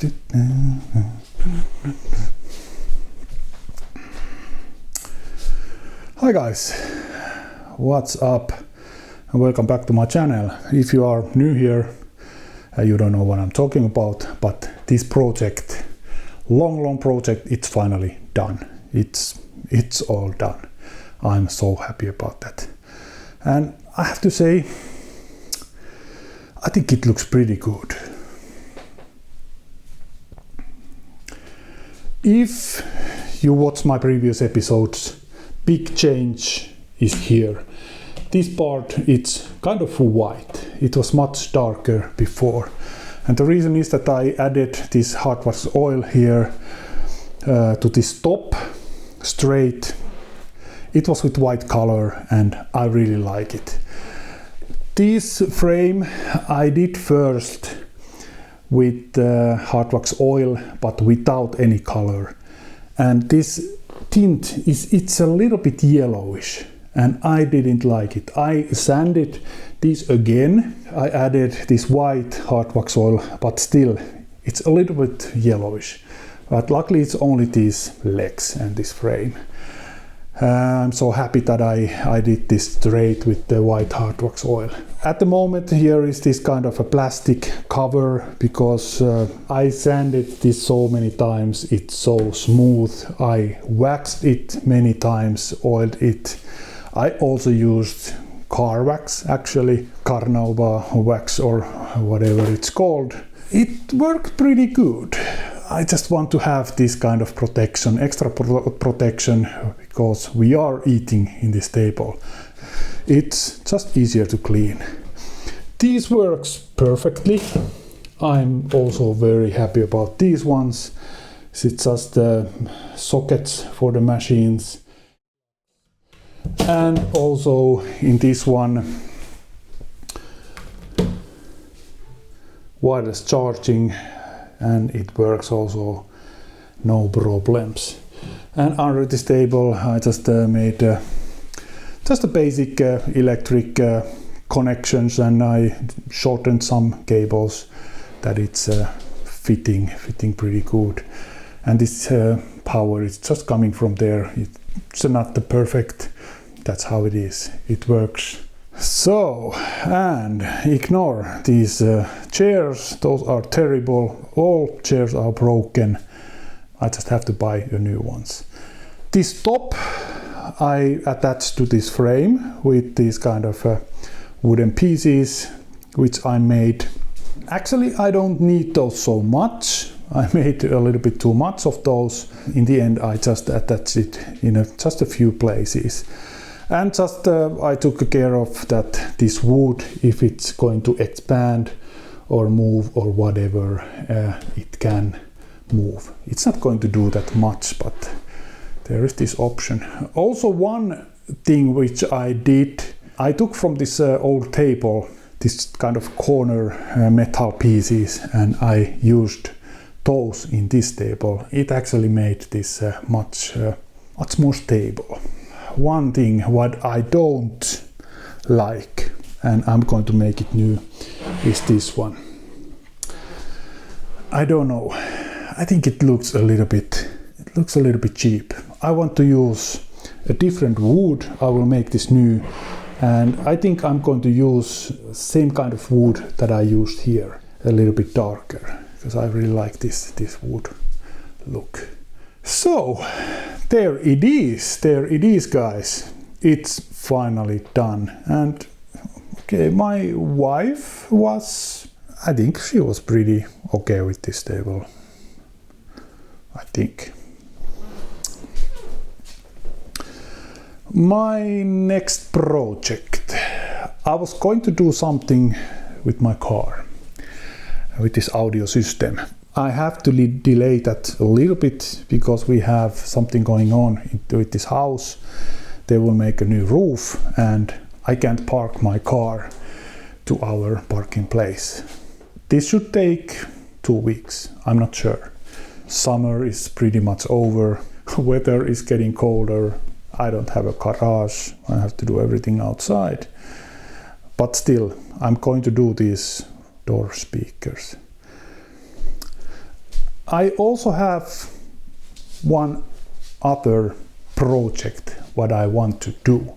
Hi guys, what's up and welcome back to my channel. If you are new here, you don't know what I'm talking about, but this project, long project, it's finally done. It's all done. I'm so happy about that. And I have to say, I think it looks pretty good. If you watch my previous episodes, big change is here. This part, it's kind of white. It was much darker before. And the reason is that I added this hard wax oil here to this top, straight. It was with white color and I really like it. This frame I did first with hard wax oil, but without any color. And this tint it's a little bit yellowish and I didn't like it. I sanded this again. I added this white hard wax oil, but still it's a little bit yellowish. But luckily it's only these legs and this frame. I'm so happy that I did this straight with the white hard wax oil. At the moment here is this kind of a plastic cover because I sanded this so many times. It's so smooth. I waxed it many times, oiled it. I also used car wax, actually, Carnauba wax or whatever it's called. It worked pretty good. I just want to have this kind of protection, extra protection, because we are eating in this table. It's just easier to clean. This works perfectly. I'm also very happy about these ones. It's just the sockets for the machines. And also in this one, wireless charging, and it works also, no problems. And under this table I just made just a basic electric connections, and I shortened some cables that it's fitting pretty good. And this power is just coming from there. It's not the perfect, that's how it is. It works. So, and ignore these chairs, those are terrible. All chairs are broken. I just have to buy new ones. This top I attached to this frame with these kind of wooden pieces which I made. Actually, I don't need those so much. I made a little bit too much of those. In the end, I just attached it in just a few places. And just I took care of that this wood, if it's going to expand or move or whatever, it can move. It's not going to do that much, but there is this option. Also, one thing which I did, I took from this old table this kind of corner metal pieces, and I used those in this table. It actually made this much more stable. One thing what I don't like, and I'm going to make it new, is this one. I don't know. I think it looks a little bit cheap. I want to use a different wood. I will make this new, and I think I'm going to use same kind of wood that I used here, a little bit darker, because I really like this wood look. So there it is guys, it's finally done. And okay, my wife I think she was pretty okay with this table, I think. My next project, I was going to do something with my car, with this audio system. I have to delay that a little bit because we have something going on with this house. They will make a new roof and I can't park my car to our parking place. This should take 2 weeks, I'm not sure. Summer is pretty much over, weather is getting colder. I don't have a garage, I have to do everything outside. But still, I'm going to do these door speakers. I also have one other project what I want to do.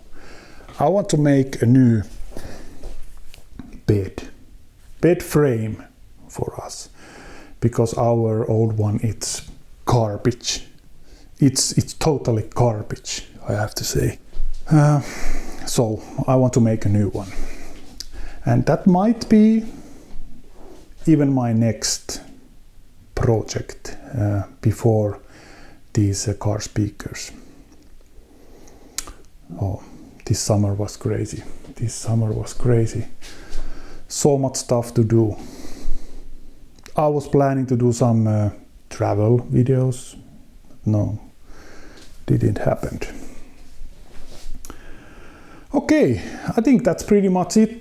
I want to make a new bed frame for us, because our old one, it's garbage. It's totally garbage, I have to say. So I want to make a new one, and that might be even my next project before these car speakers. Oh, this summer was crazy. So much stuff to do. I was planning to do some travel videos. No, didn't happen. Okay, I think that's pretty much it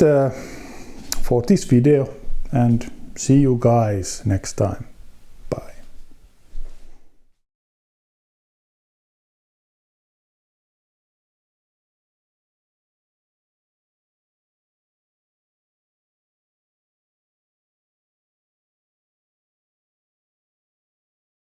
for this video, and see you guys next time.